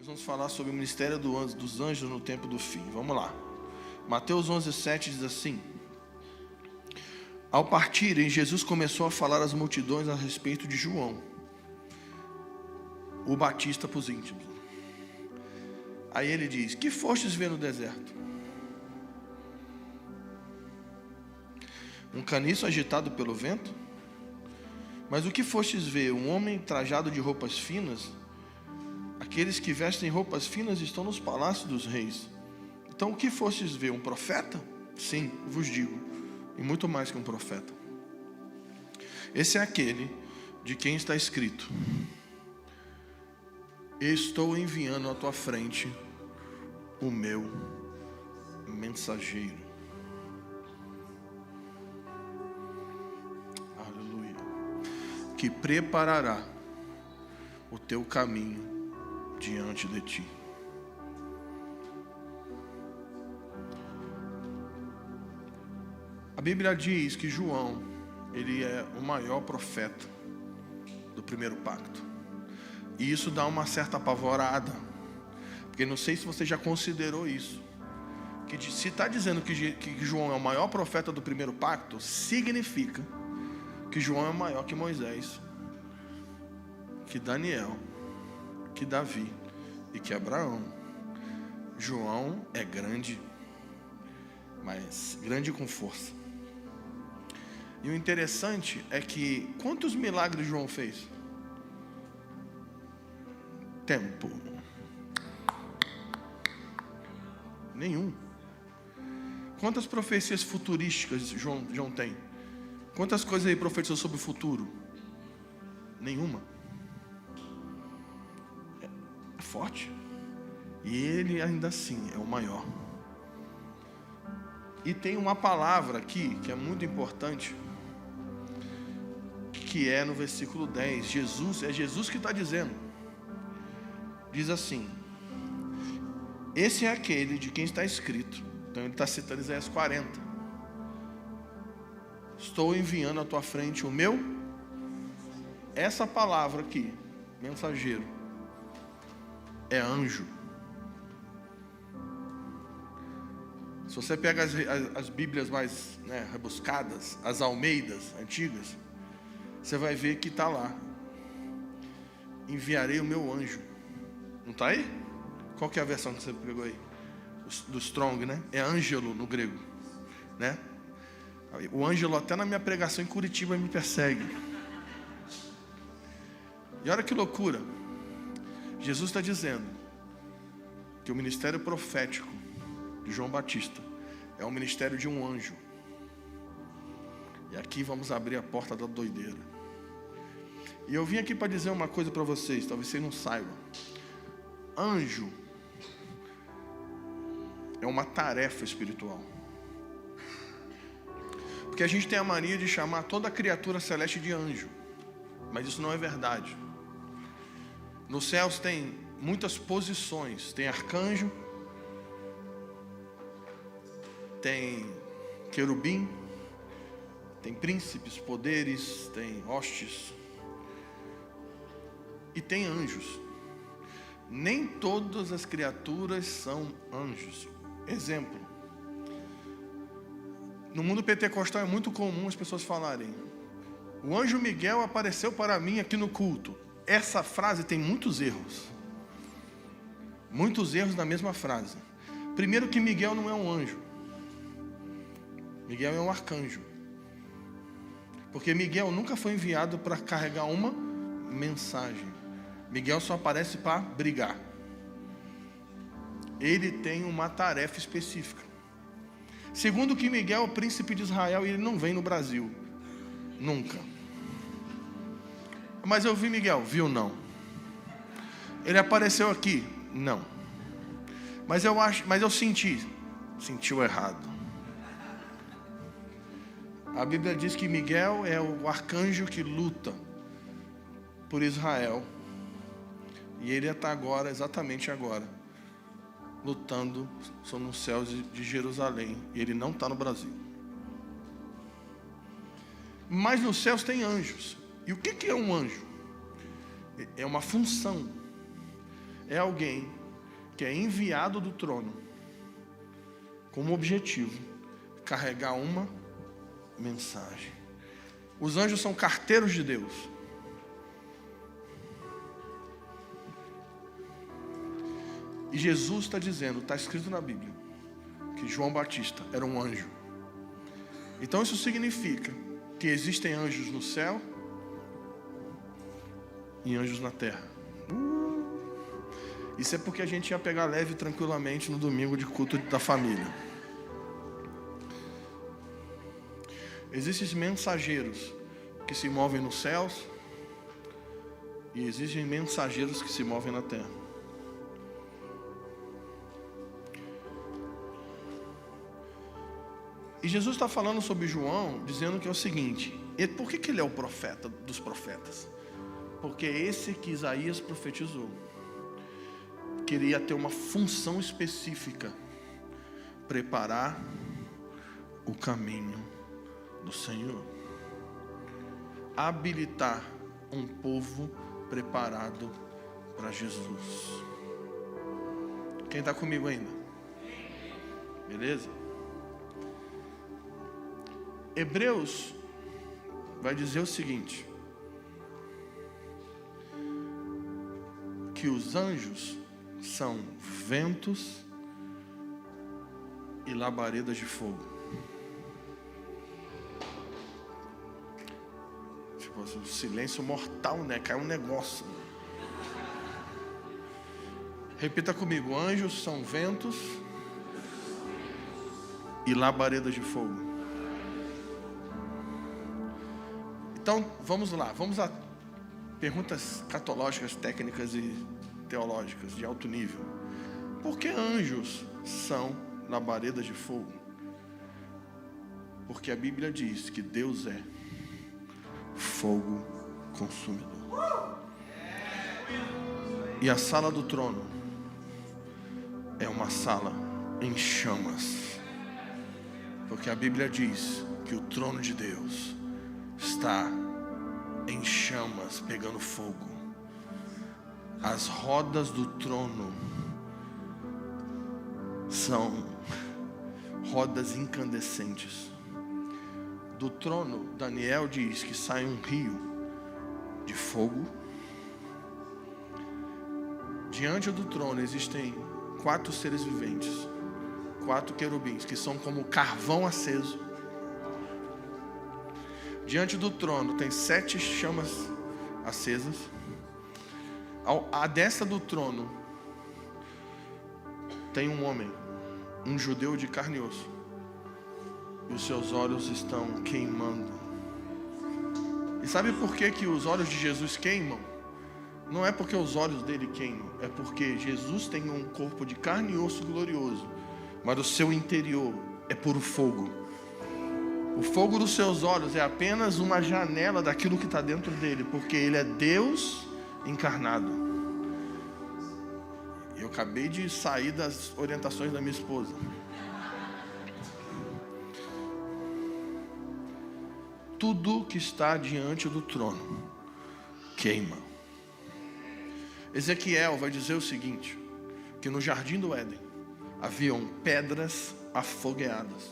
Nós vamos falar sobre o ministério dos anjos no tempo do fim. Vamos lá. Mateus 11:7 diz assim: Ao partirem, Jesus começou a falar às multidões a respeito de João, o Batista para os íntimos. Aí ele diz: Que fostes ver no deserto? Um caniço agitado pelo vento? Mas o que fostes ver? Um homem trajado de roupas finas? Aqueles que vestem roupas finas estão nos palácios dos reis. Então o que fostes ver? Um profeta? Sim, vos digo, e muito mais que um profeta. Esse é aquele de quem está escrito: Estou enviando à tua frente o meu mensageiro. Aleluia. Que preparará o teu caminho diante de ti. A Bíblia diz que João, ele é o maior profeta do primeiro pacto. E isso dá uma certa apavorada, porque não sei se você já considerou isso, que se está dizendo que João é o maior profeta do primeiro pacto, significa que João é maior que Moisés, que Daniel, que Davi e que Abraão. João é grande, mas grande com força. E o interessante é que quantos milagres João fez? Tempo. Nenhum. Quantas profecias futurísticas João tem? Quantas coisas ele profetizou sobre o futuro? Nenhuma. É forte. E ele ainda assim é o maior. E tem uma palavra aqui que é muito importante, que é no versículo 10. É Jesus que está dizendo. Diz assim: esse é aquele de quem está escrito. Então ele está citando Isaías 40. Estou enviando à tua frente o meu. Essa palavra aqui, mensageiro, é anjo. Se você pega as Bíblias mais rebuscadas, as Almeidas antigas, você vai ver que está lá: enviarei o meu anjo. Não está aí? Qual que é a versão que você pegou aí? Do Strong, né? É Ângelo no grego, né? O Ângelo até na minha pregação em Curitiba me persegue. E olha que loucura. Jesus está dizendo que o ministério profético de João Batista é o ministério de um anjo. E aqui vamos abrir a porta da doideira. E eu vim aqui para dizer uma coisa para vocês, talvez vocês não saibam. Anjo é uma tarefa espiritual. Porque a gente tem a mania de chamar toda criatura celeste de anjo, mas isso não é verdade. Nos céus tem muitas posições. Tem arcanjo, tem querubim, tem príncipes, poderes, tem hostes e tem anjos. Nem todas as criaturas são anjos. Exemplo: no mundo pentecostal é muito comum as pessoas falarem: o anjo Miguel apareceu para mim aqui no culto. Essa frase tem muitos erros. Muitos erros na mesma frase. Primeiro que Miguel não é um anjo. Miguel é um arcanjo. Porque Miguel nunca foi enviado para carregar uma mensagem. Miguel só aparece para brigar. Ele tem uma tarefa específica. Segundo que Miguel é o príncipe de Israel e ele não vem no Brasil. Nunca. Mas eu vi Miguel. Viu? Não. Ele apareceu aqui? Não. Mas eu sentiu errado. A Bíblia diz que Miguel é o arcanjo que luta por Israel. E ele está agora, exatamente agora, lutando nos céus de Jerusalém. E ele não está no Brasil. Mas nos céus tem anjos. E o que é um anjo? É uma função. é alguém que é enviado do trono como objetivo carregar uma mensagem. Os anjos são carteiros de Deus. E Jesus está dizendo, está escrito na Bíblia, que João Batista era um anjo. Então isso significa que existem anjos no céu e anjos na terra. Isso é porque a gente ia pegar leve tranquilamente no domingo de culto da família. Existem mensageiros que se movem nos céus e existem mensageiros que se movem na terra. E Jesus está falando sobre João, dizendo que é o seguinte: por que ele é o profeta dos profetas? Porque é esse que Isaías profetizou queria ter uma função específica, preparar o caminho do Senhor, habilitar um povo preparado para Jesus. Quem está comigo ainda? Beleza? Hebreus vai dizer o seguinte: que os anjos são ventos e labaredas de fogo. Tipo, um silêncio mortal, né? Caiu um negócio. Repita comigo: anjos são ventos e labaredas de fogo. Então, vamos lá, vamos a perguntas catológicas, técnicas e teológicas de alto nível. Por que anjos são labaredas de fogo? Porque a Bíblia diz que Deus é fogo consumidor. E a sala do trono é uma sala em chamas. Porque a Bíblia diz que o trono de Deus está em chamas, pegando fogo. As rodas do trono são rodas incandescentes. Do trono, Daniel diz que sai um rio de fogo. Diante do trono existem 4 seres viventes, 4 querubins, que são como carvão aceso. Diante do trono tem 7 chamas acesas. À destra do trono tem um homem, um judeu de carne e osso, e os seus olhos estão queimando. E sabe por que os olhos de Jesus queimam? Não é porque os olhos dele queimam, é porque Jesus tem um corpo de carne e osso glorioso, mas o seu interior é puro fogo. O fogo dos seus olhos é apenas uma janela daquilo que está dentro dele, porque ele é Deus encarnado. Eu acabei de sair das orientações da minha esposa. Tudo que está diante do trono queima. Ezequiel vai dizer o seguinte: que no jardim do Éden haviam pedras afogueadas.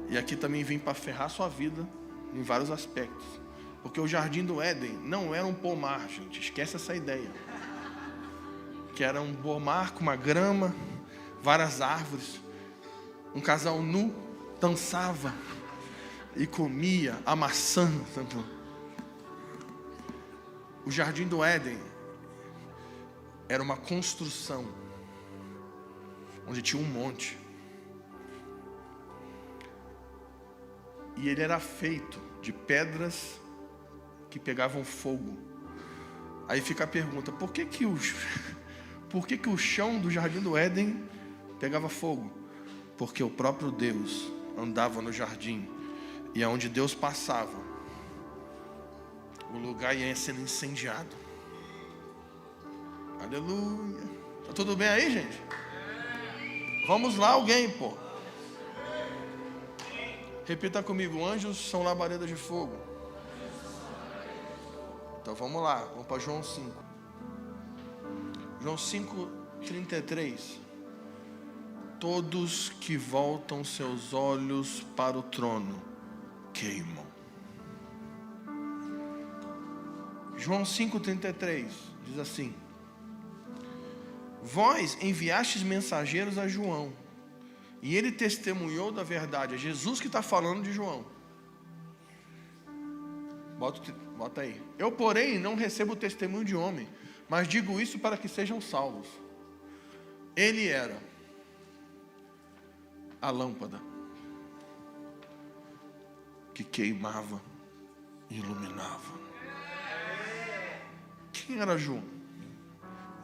E aqui também vim para ferrar sua vida em vários aspectos. Porque o jardim do Éden não era um pomar, gente. Esquece essa ideia. Que era um pomar com uma grama, várias árvores. Um casal nu dançava e comia a maçã. O jardim do Éden era uma construção onde tinha um monte. E ele era feito de pedras que pegavam fogo. Aí fica a pergunta: por que o chão do jardim do Éden pegava fogo? Porque o próprio Deus andava no jardim, e aonde Deus passava, o lugar ia sendo incendiado. Aleluia. Tá tudo bem aí, gente? Vamos lá, alguém, pô. Repita comigo: anjos são labaredas de fogo. Então vamos lá, vamos para João 5. João 5,33. Todos que voltam seus olhos para o trono queimam. João 5,33 diz assim: vós enviastes mensageiros a João, e ele testemunhou da verdade. É Jesus que está falando de João. Bota aí. Eu, porém, não recebo o testemunho de homem, mas digo isso para que sejam salvos. Ele era a lâmpada que queimava e iluminava. Quem era João?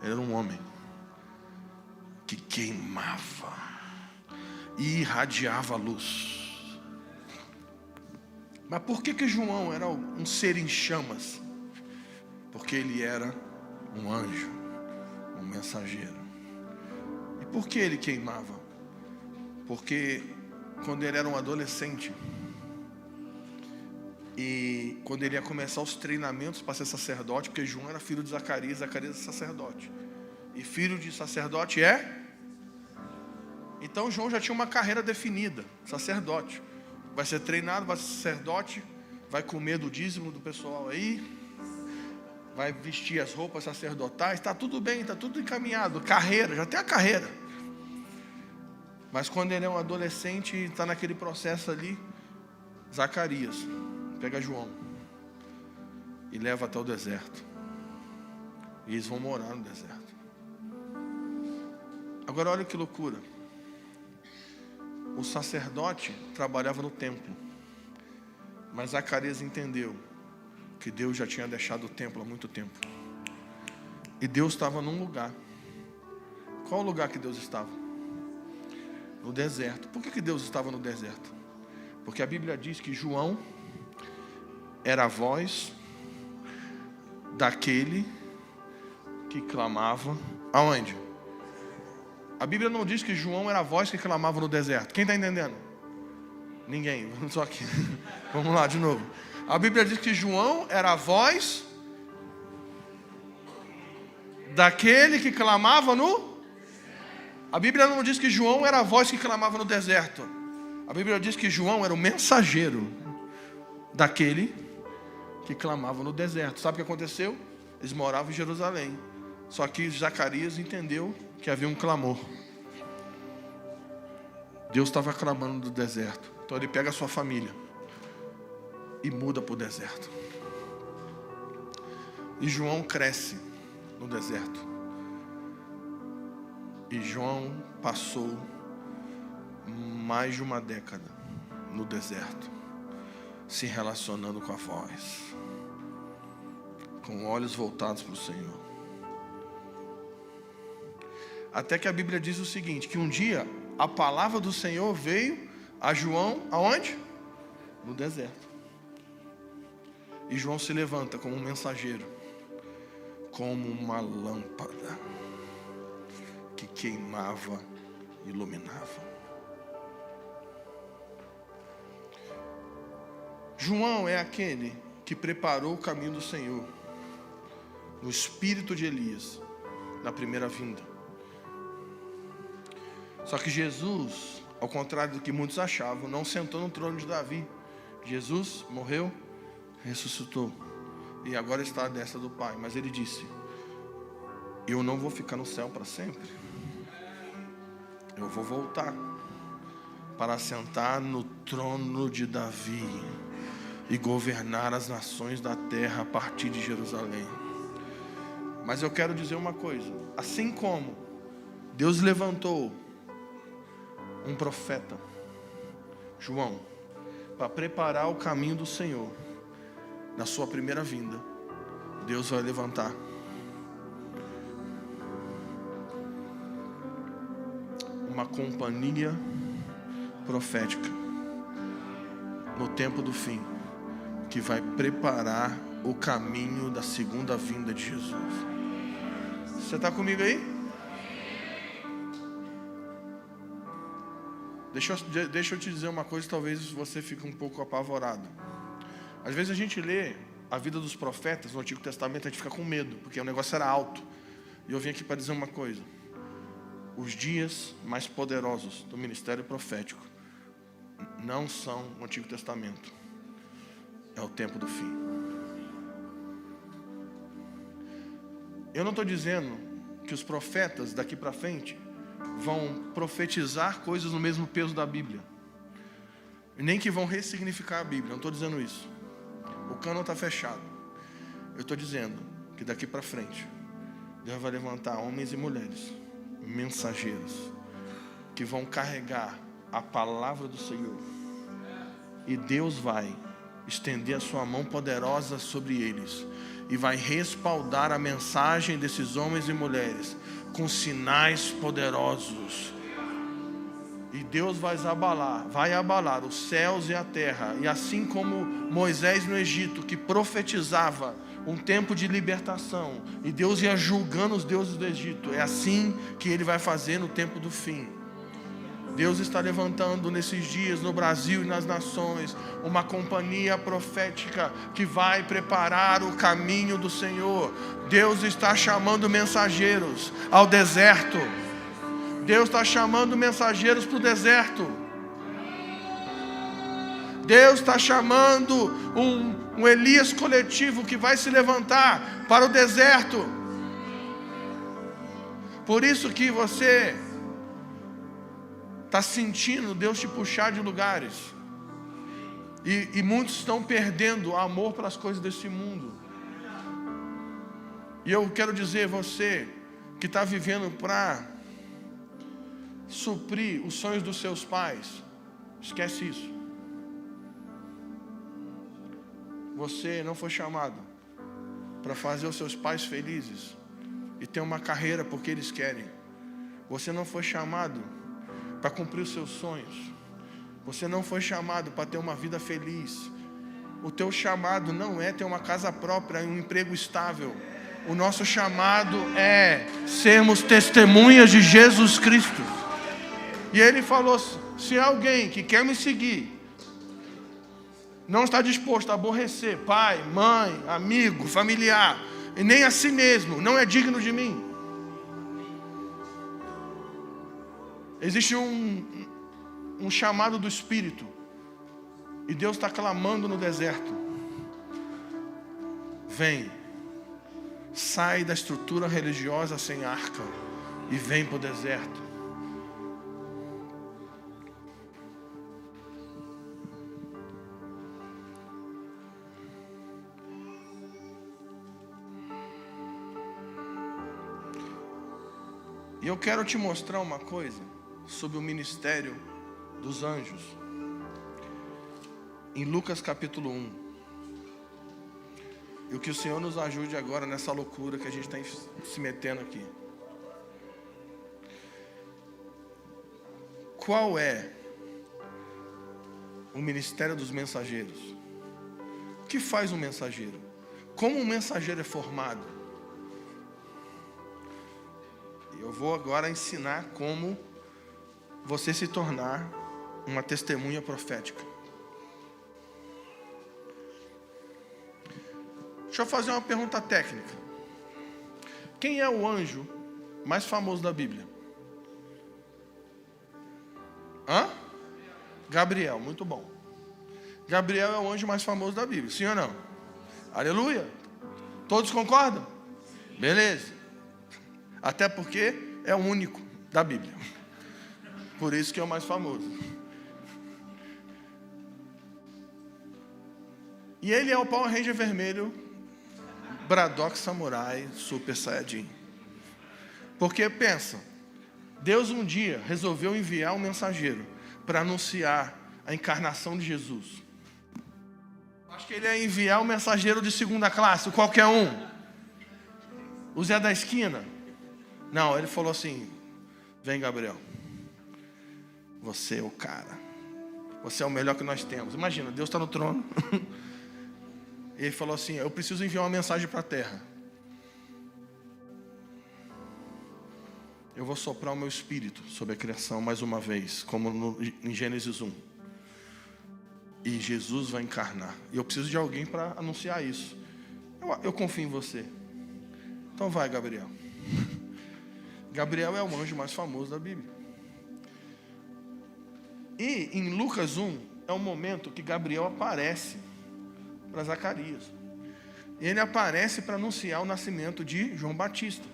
Ele era um homem que queimava e irradiava luz. Mas por que João era um ser em chamas? Porque ele era um anjo, um mensageiro. E por que ele queimava? Porque quando ele era um adolescente, e quando ele ia começar os treinamentos para ser sacerdote, porque João era filho de Zacarias, Zacarias é sacerdote, e filho de sacerdote então João já tinha uma carreira definida, sacerdote. Vai ser treinado, vai ser sacerdote, vai comer do dízimo do pessoal aí, vai vestir as roupas sacerdotais, está tudo bem, está tudo encaminhado, carreira, já tem a carreira. Mas quando ele é um adolescente e está naquele processo ali, Zacarias pega João e leva até o deserto. E eles vão morar no deserto. Agora olha que loucura. O sacerdote trabalhava no templo, mas Zacarias entendeu que Deus já tinha deixado o templo há muito tempo. E Deus estava num lugar. Qual o lugar que Deus estava? No deserto. Por que Deus estava no deserto? Porque a Bíblia diz que João era a voz daquele que clamava. Aonde? A Bíblia não diz que João era a voz que clamava no deserto. Quem está entendendo? Ninguém. Só aqui. Vamos lá de novo. A Bíblia diz que João era a voz daquele que clamava no... A Bíblia não diz que João era a voz que clamava no deserto. A Bíblia diz que João era o mensageiro daquele que clamava no deserto. Sabe o que aconteceu? Eles moravam em Jerusalém. Só que Zacarias entendeu que havia um clamor. Deus estava clamando do deserto. Então ele pega a sua família e muda para o deserto. E João cresce no deserto. E João passou mais de uma década no deserto, se relacionando com a voz, com olhos voltados para o Senhor. Até que a Bíblia diz o seguinte, que um dia a palavra do Senhor veio a João, aonde? No deserto. E João se levanta como um mensageiro, como uma lâmpada que queimava e iluminava. João é aquele que preparou o caminho do Senhor no espírito de Elias, na primeira vinda. Só que Jesus, ao contrário do que muitos achavam, não sentou no trono de Davi. Jesus morreu, ressuscitou e agora está à destra do Pai. Mas ele disse: eu não vou ficar no céu para sempre. Eu vou voltar para sentar no trono de Davi e governar as nações da terra a partir de Jerusalém. Mas eu quero dizer uma coisa: assim como Deus levantou um profeta, João, para preparar o caminho do Senhor na sua primeira vinda, Deus vai levantar uma companhia profética no tempo do fim, que vai preparar o caminho da segunda vinda de Jesus. Você está comigo aí? Deixa eu te dizer uma coisa, talvez você fique um pouco apavorado. Às vezes a gente lê a vida dos profetas no Antigo Testamento, a gente fica com medo, porque o negócio era alto. E eu vim aqui para dizer uma coisa. Os dias mais poderosos do ministério profético não são o Antigo Testamento. É o tempo do fim. Eu não estou dizendo que os profetas daqui para frente vão profetizar coisas no mesmo peso da Bíblia. Nem que vão ressignificar a Bíblia. Não estou dizendo isso. O cânon está fechado. Eu estou dizendo que daqui para frente Deus vai levantar homens e mulheres, mensageiros, que vão carregar a palavra do Senhor. E Deus vai estender a sua mão poderosa sobre eles e vai respaldar a mensagem desses homens e mulheres com sinais poderosos. E Deus vai abalar os céus e a terra. E assim como Moisés no Egito, que profetizava um tempo de libertação, e Deus ia julgando os deuses do Egito, é assim que Ele vai fazer no tempo do fim. Deus está levantando nesses dias no Brasil e nas nações uma companhia profética que vai preparar o caminho do Senhor. Deus está chamando mensageiros ao deserto. Deus está chamando mensageiros para o deserto. Deus está chamando um Elias coletivo que vai se levantar para o deserto. Por isso que você está sentindo Deus te puxar de lugares. E muitos estão perdendo o amor pelas coisas desse mundo. E eu quero dizer, você que está vivendo para suprir os sonhos dos seus pais, esquece isso. Você não foi chamado para fazer os seus pais felizes e ter uma carreira porque eles querem. Você não foi chamado para cumprir os seus sonhos. Você não foi chamado para ter uma vida feliz. O teu chamado não é ter uma casa própria e um emprego estável. O nosso chamado é sermos testemunhas de Jesus Cristo. E Ele falou, se alguém que quer me seguir não está disposto a aborrecer pai, mãe, amigo, familiar, e nem a si mesmo, não é digno de mim. Existe um chamado do Espírito, e Deus está clamando no deserto. Vem, sai da estrutura religiosa sem arca e vem para o deserto. E eu quero te mostrar uma coisa sobre o ministério dos anjos. Em Lucas capítulo 1. E que o Senhor nos ajude agora nessa loucura que a gente está se metendo aqui. Qual é o ministério dos mensageiros? O que faz um mensageiro? Como um mensageiro é formado? Eu vou agora ensinar como você se tornar uma testemunha profética. Deixa eu fazer uma pergunta técnica. Quem é o anjo mais famoso da Bíblia? Gabriel, muito bom. Gabriel é o anjo mais famoso da Bíblia, sim ou não? Aleluia. Todos concordam? Beleza. Até porque é o único da Bíblia. Por isso que é o mais famoso. E ele é o Power Ranger vermelho, Braddock Samurai Super Saiyajin. Porque pensa, Deus um dia resolveu enviar um mensageiro para anunciar a encarnação de Jesus. Acho que ele ia enviar um mensageiro de segunda classe, qualquer um. O Zé da esquina. Não, ele falou assim, vem Gabriel, você é o cara, você é o melhor que nós temos. Imagina, Deus está no trono. Ele falou assim, eu preciso enviar uma mensagem para a terra. Eu vou soprar o meu espírito sobre a criação mais uma vez, como em Gênesis 1. E Jesus vai encarnar. E eu preciso de alguém para anunciar isso. Eu confio em você. Então vai, Gabriel. Gabriel é o anjo mais famoso da Bíblia. E em Lucas 1, é um momento que Gabriel aparece para Zacarias. Ele aparece para anunciar o nascimento de João Batista.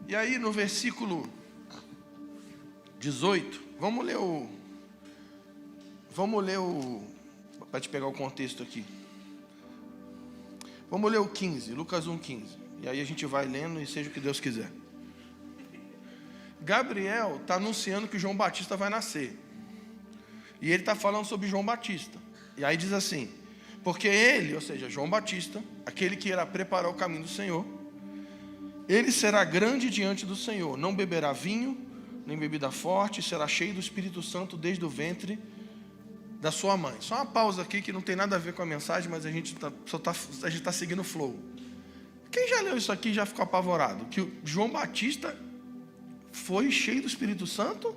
E aí no versículo 18, vamos ler para te pegar o contexto aqui. Vamos ler o 15, Lucas 1:15. E aí a gente vai lendo e seja o que Deus quiser. Gabriel está anunciando que João Batista vai nascer. E ele está falando sobre João Batista. E aí diz assim: porque ele, ou seja, João Batista, aquele que irá preparar o caminho do Senhor, ele será grande diante do Senhor, não beberá vinho, nem bebida forte, será cheio do Espírito Santo desde o ventre da sua mãe. Só uma pausa aqui que não tem nada a ver com a mensagem, mas a gente está seguindo o flow. Quem já leu isso aqui e já ficou apavorado? Que o João Batista foi cheio do Espírito Santo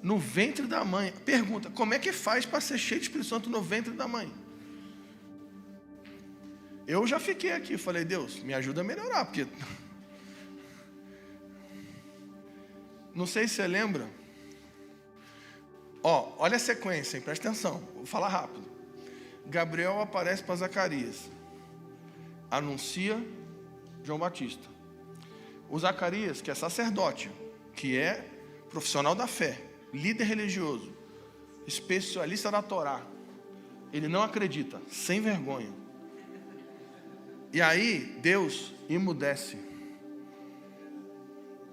no ventre da mãe. Pergunta, como é que faz para ser cheio do Espírito Santo no ventre da mãe? Eu já fiquei aqui, falei, Deus, me ajuda a melhorar, porque... Não sei se você lembra. Olha a sequência, hein? Presta atenção, vou falar rápido. Gabriel aparece para Zacarias, anuncia João Batista. O Zacarias, que é sacerdote, que é profissional da fé, líder religioso, especialista da Torá, ele não acredita, sem vergonha. E aí Deus emudece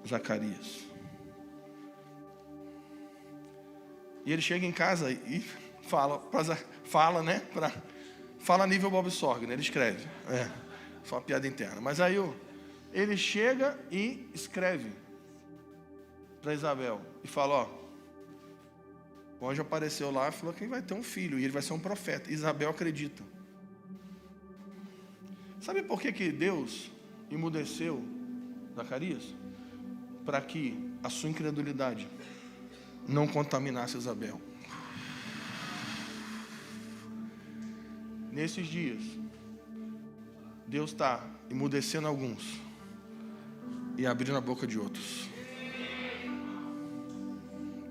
Zacarias. E ele chega em casa e fala a nível Bob Sorg, ele escreve. Foi uma piada interna. Mas aí ele chega e escreve para Isabel e fala, o anjo apareceu lá e falou que ele vai ter um filho e ele vai ser um profeta. Isabel acredita. Sabe por que Deus emudeceu Zacarias? Para que a sua incredulidade não contaminasse Isabel. Nesses dias, Deus está emudecendo alguns e abrindo a boca de outros.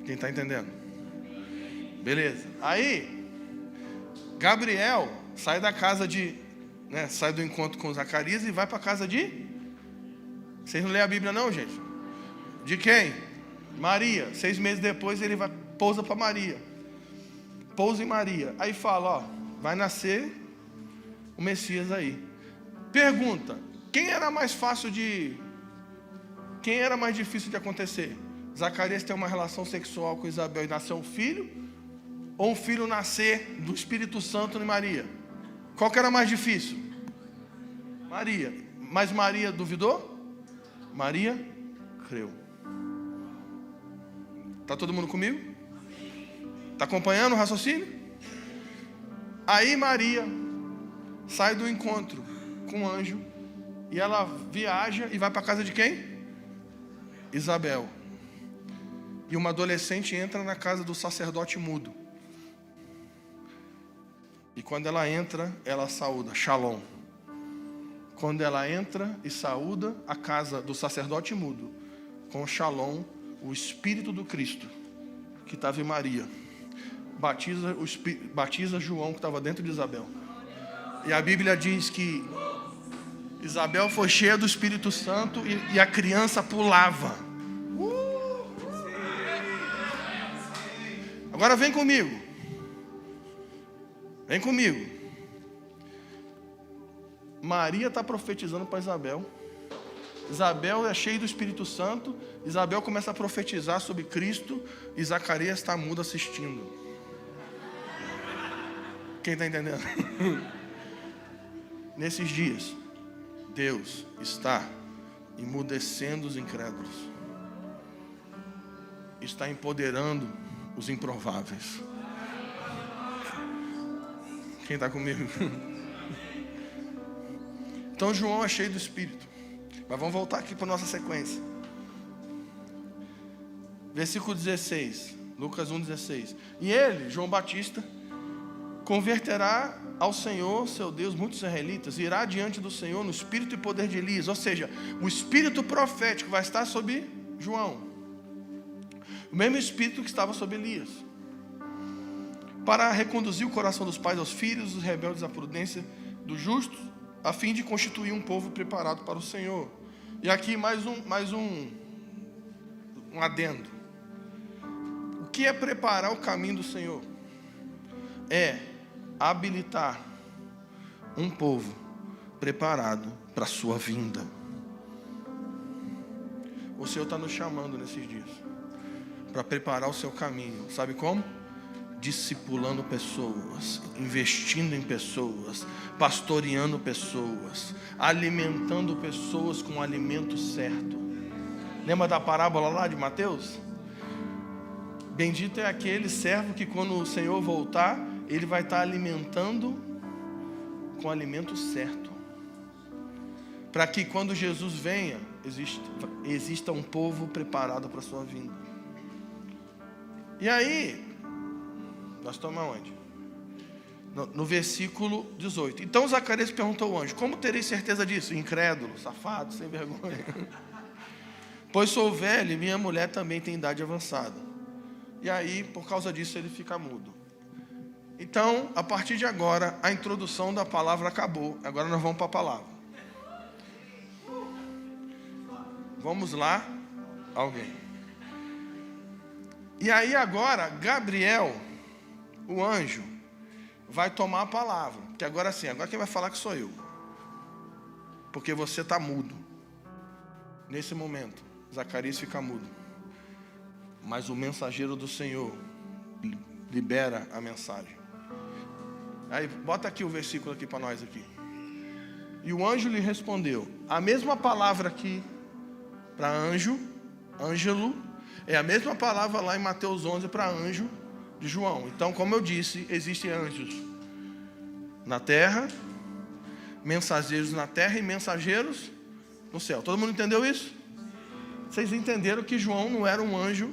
Quem está entendendo? Beleza. Aí, Gabriel sai da casa sai do encontro com Zacarias e vai para a casa de... Vocês não lêem a Bíblia não, gente? De quem? Maria. 6 meses depois ele pousa para Maria. Pousa em Maria. Aí fala, vai nascer o Messias aí. Pergunta, quem era mais difícil de acontecer? Zacarias ter uma relação sexual com Isabel e nascer um filho? Ou um filho nascer do Espírito Santo em Maria? Qual que era mais difícil? Maria. Mas Maria duvidou? Maria creu. Está todo mundo comigo? Está acompanhando o raciocínio? Aí Maria sai do encontro com o anjo e ela viaja e vai para a casa de quem? Isabel. E uma adolescente entra na casa do sacerdote mudo. E quando ela entra, ela saúda, Shalom. Quando ela entra e saúda a casa do sacerdote mudo, com Shalom, o Espírito do Cristo, que estava em Maria, batiza João, que estava dentro de Isabel. E a Bíblia diz que Isabel foi cheia do Espírito Santo e a criança pulava. Agora vem comigo. Vem comigo. Maria está profetizando para Isabel. Isabel é cheia do Espírito Santo. Isabel começa a profetizar sobre Cristo. E Zacarias está mudo assistindo. Quem está entendendo? Nesses dias, Deus está emudecendo os incrédulos. Está empoderando os improváveis. Quem está comigo? Então João é cheio do Espírito. Mas vamos voltar aqui para a nossa sequência. Versículo 16. Lucas 1:16. E ele, João Batista, converterá ao Senhor, seu Deus, muitos israelitas, irá diante do Senhor no espírito e poder de Elias, ou seja, o espírito profético vai estar sobre João, o mesmo espírito que estava sobre Elias, para reconduzir o coração dos pais aos filhos, dos rebeldes à prudência dos justos, a fim de constituir um povo preparado para o Senhor. E aqui mais um adendo. O que é preparar o caminho do Senhor? É habilitar um povo preparado para a sua vinda. O Senhor está nos chamando nesses dias para preparar o seu caminho. Sabe como? Discipulando pessoas, investindo em pessoas, pastoreando pessoas, alimentando pessoas com o alimento certo. Lembra da parábola lá de Mateus? Bendito é aquele servo que quando o Senhor voltar, ele vai estar alimentando com o alimento certo, para que quando Jesus venha, exista um povo preparado para a sua vinda. E aí, nós estamos aonde? No versículo 18. Então Zacarias perguntou ao anjo: como terei certeza disso? Incrédulo, safado, sem vergonha. Pois sou velho e minha mulher também tem idade avançada. E aí, por causa disso, ele fica mudo. Então, a partir de agora, a introdução da palavra acabou. Agora nós vamos para a palavra. Vamos lá, alguém. E aí agora, Gabriel, o anjo, vai tomar a palavra. Porque agora sim, agora quem vai falar que sou eu. Porque você está mudo. Nesse momento, Zacarias fica mudo. Mas o mensageiro do Senhor libera a mensagem. Aí, bota aqui o versículo aqui para nós aqui. E o anjo lhe respondeu. A mesma palavra aqui para anjo, ângelo, é a mesma palavra lá em Mateus 11 para anjo de João. Então, como eu disse, existem anjos na terra, mensageiros na terra e mensageiros no céu. Todo mundo entendeu isso? Vocês entenderam que João não era um anjo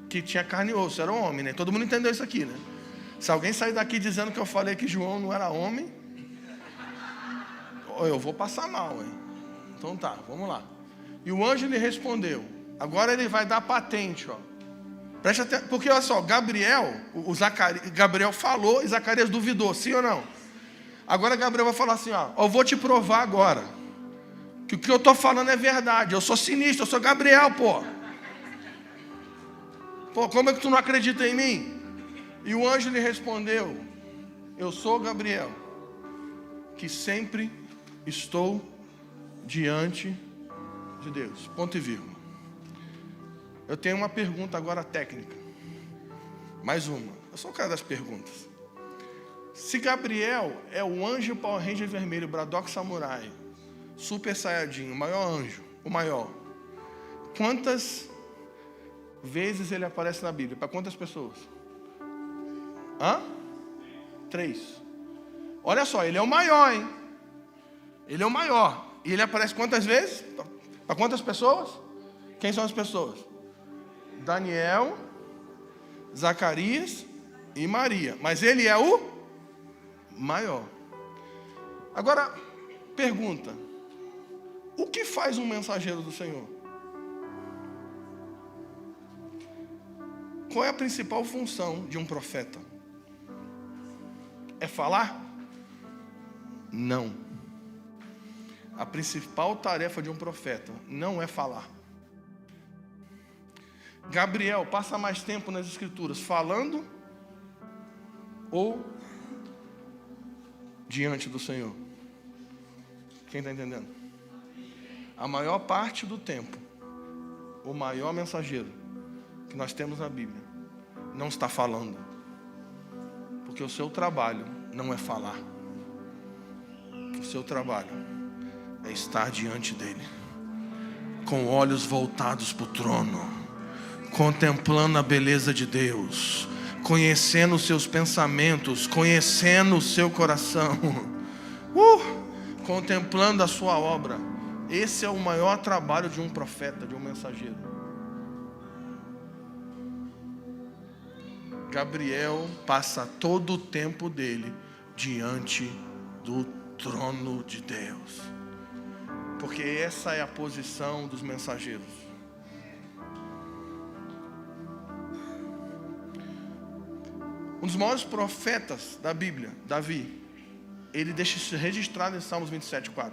que tinha carne e osso, era um homem, né? Todo mundo entendeu isso aqui, né? Se alguém sair daqui dizendo que eu falei que João não era homem, eu vou passar mal, hein? Então tá, vamos lá. E o anjo lhe respondeu. Agora ele vai dar patente, ó. Preste atenção, porque olha só, Gabriel falou e Zacarias duvidou, sim ou não? Agora Gabriel vai falar assim, ó, eu vou te provar agora que o que eu estou falando é verdade. Eu sou sinistro, eu sou Gabriel, pô. Pô, como é que tu não acredita em mim? E o anjo lhe respondeu: eu sou Gabriel, que sempre estou diante de Deus. Ponto e vírgula. Eu tenho uma pergunta agora técnica. Mais uma. Eu sou o cara das perguntas. Se Gabriel é o anjo Power Ranger vermelho, Braddock Samurai, Super Saiyajin, o maior anjo, o maior, quantas vezes ele aparece na Bíblia? Para quantas pessoas? 3. Olha só, ele é o maior, hein? Ele é o maior. E ele aparece quantas vezes? Para quantas pessoas? Quem são as pessoas? Daniel, Zacarias e Maria. Mas ele é o maior. Agora, pergunta: o que faz um mensageiro do Senhor? Qual é a principal função de um profeta? É falar? Não. A principal tarefa de um profeta não é falar. Gabriel passa mais tempo nas Escrituras falando ou diante do Senhor? Quem está entendendo? A maior parte do tempo, o maior mensageiro que nós temos na Bíblia não está falando. Porque o seu trabalho não é falar. O seu trabalho é estar diante dele, com olhos voltados para o trono, contemplando a beleza de Deus, conhecendo os seus pensamentos, conhecendo o seu coração, contemplando a sua obra. Esse é o maior trabalho de um profeta, de um mensageiro. Gabriel passa todo o tempo dele diante do trono de Deus. Porque essa é a posição dos mensageiros. Um dos maiores profetas da Bíblia, Davi, ele deixa isso registrado em Salmos 27:4.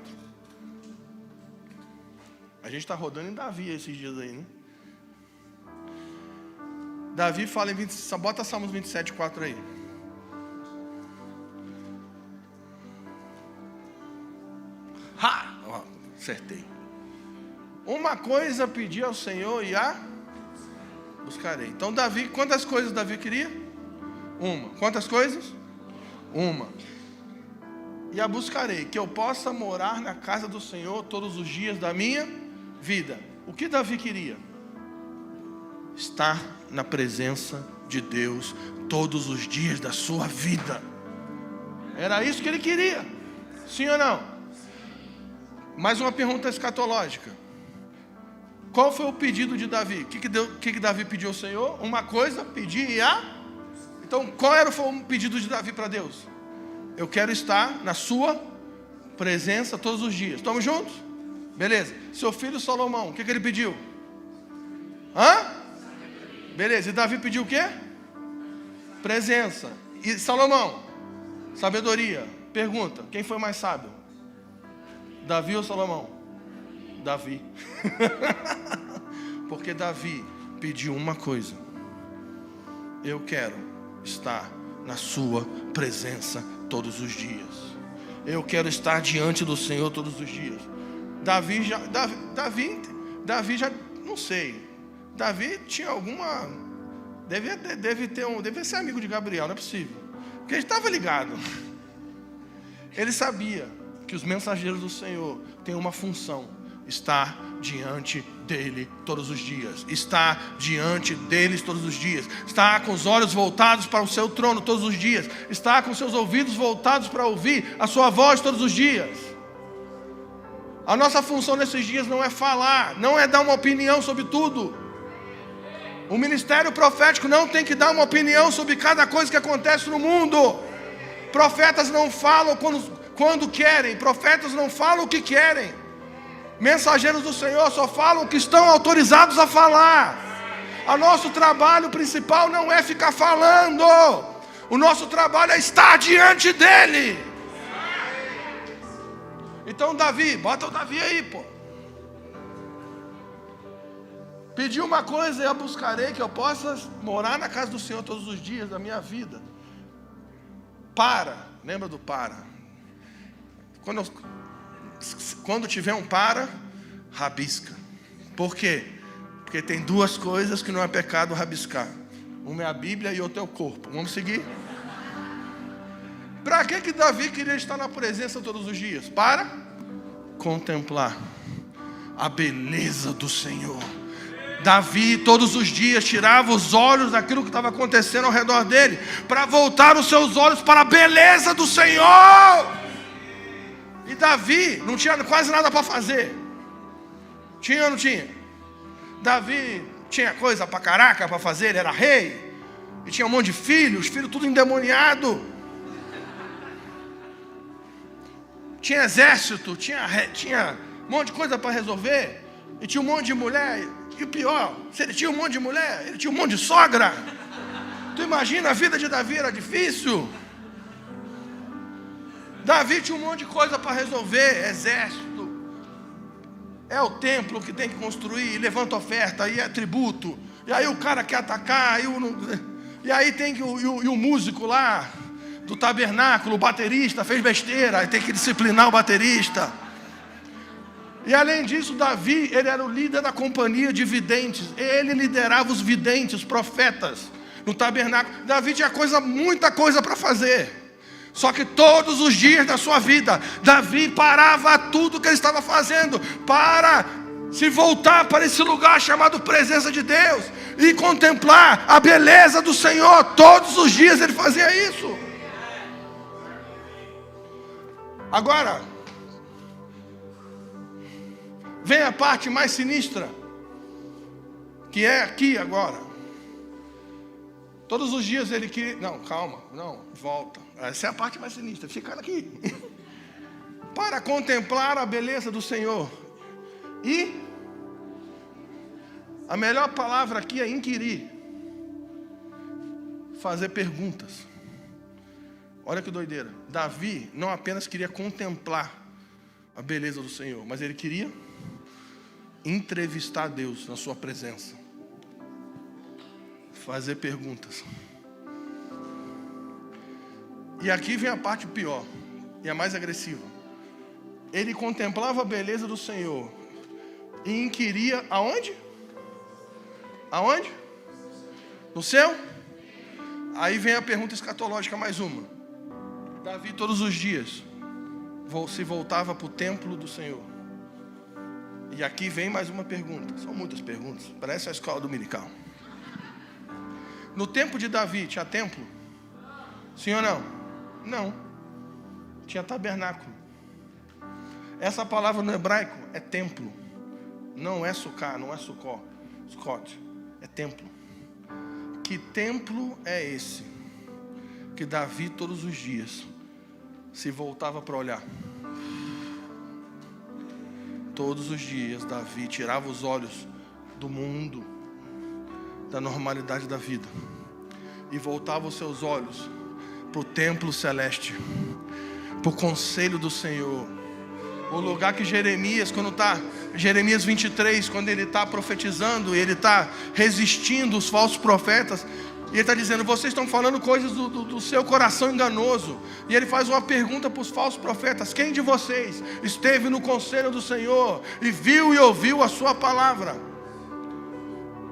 A gente está rodando em Davi esses dias aí, né? Davi fala em 20, bota Salmos 27:4 aí. Ó, acertei. Uma coisa pedi ao Senhor e a buscarei. Então Davi, quantas coisas Davi queria? Uma. Quantas coisas? Uma. E a buscarei, que eu possa morar na casa do Senhor todos os dias da minha vida. O que Davi queria? Estar na presença de Deus todos os dias da sua vida. Era isso que ele queria. Sim ou não? Mais uma pergunta escatológica. Qual foi o pedido de Davi? O que Davi pediu ao Senhor? Uma coisa, pedir e a... Então, qual foi o pedido de Davi para Deus? Eu quero estar na sua presença todos os dias. Estamos juntos? Beleza. Seu filho Salomão, o que ele pediu? Beleza. E Davi pediu o quê? Presença. E Salomão? Sabedoria. Pergunta, quem foi mais sábio? Davi ou Salomão? Davi. Porque Davi pediu uma coisa. Eu quero estar na sua presença todos os dias. Eu quero estar diante do Senhor todos os dias. Davi já, não sei. Davi tinha alguma... Deve ser amigo de Gabriel, não é possível. Porque ele estava ligado. Ele sabia que os mensageiros do Senhor têm uma função: estar diante dele todos os dias. Estar diante deles todos os dias. Estar com os olhos voltados para o seu trono todos os dias. Estar com seus ouvidos voltados para ouvir a sua voz todos os dias. A nossa função nesses dias não é falar, não é dar uma opinião sobre tudo. O ministério profético não tem que dar uma opinião sobre cada coisa que acontece no mundo. Profetas não falam quando querem. Profetas não falam o que querem. Mensageiros do Senhor só falam o que estão autorizados a falar. O nosso trabalho principal não é ficar falando. O nosso trabalho é estar diante dele. Então Davi, bota o Davi aí, pô. Pediu uma coisa e a buscarei, que eu possa morar na casa do Senhor todos os dias da minha vida. Lembra do para? Quando tiver um para, rabisca. Por quê? Porque tem duas coisas que não é pecado rabiscar. Uma é a Bíblia e outra é o corpo. Vamos seguir? Para que Davi queria estar na presença todos os dias? Para contemplar a beleza do Senhor. Davi todos os dias tirava os olhos daquilo que estava acontecendo ao redor dele, para voltar os seus olhos para a beleza do Senhor. E Davi não tinha quase nada para fazer. Tinha ou não tinha? Davi tinha coisa para caraca para fazer, ele era rei. E tinha um monte de filhos, tudo endemoniado. Tinha exército, tinha um monte de coisa para resolver. E tinha um monte de mulher. E o pior, se ele tinha um monte de mulher, ele tinha um monte de sogra. Tu imagina, a vida de Davi era difícil. Davi tinha um monte de coisa para resolver. Exército, é o templo que tem que construir, levanta oferta, e é tributo. E aí o cara quer atacar, e aí tem que o músico lá do tabernáculo, o baterista, fez besteira, aí tem que disciplinar o baterista. E além disso, Davi, ele era o líder da companhia de videntes. Ele liderava os videntes, os profetas, no tabernáculo. Davi tinha muita coisa para fazer. Só que todos os dias da sua vida, Davi parava tudo que ele estava fazendo para se voltar para esse lugar chamado presença de Deus e contemplar a beleza do Senhor. Todos os dias ele fazia isso. Agora, vem a parte mais sinistra, que é aqui agora. Todos os dias ele queria... Não, calma, não, volta. Essa é a parte mais sinistra, fica aqui. Para contemplar a beleza do Senhor. E a melhor palavra aqui é inquirir. Fazer perguntas. Olha que doideira. Davi não apenas queria contemplar a beleza do Senhor, mas ele queria entrevistar Deus na sua presença. Fazer perguntas. E aqui vem a parte pior e a mais agressiva. Ele contemplava a beleza do Senhor e inquiria aonde? Aonde? No céu? Aí vem a pergunta escatológica, mais uma. Davi todos os dias se voltava para o templo do Senhor. E aqui vem mais uma pergunta. São muitas perguntas. Parece a escola dominical. No tempo de Davi tinha templo? Sim ou não? Não. Tinha tabernáculo. Essa palavra no hebraico é templo. Não é sucá, não é sucó. Scott. É templo. Que templo é esse? Que Davi todos os dias se voltava para olhar. Todos os dias Davi tirava os olhos do mundo, da normalidade da vida, e voltava os seus olhos para o templo celeste, para o conselho do Senhor. O lugar que Jeremias, Jeremias 23, quando ele está profetizando, ele está resistindo os falsos profetas, e ele está dizendo, vocês estão falando coisas do seu coração enganoso. E ele faz uma pergunta para os falsos profetas: quem de vocês esteve no conselho do Senhor e viu e ouviu a sua palavra?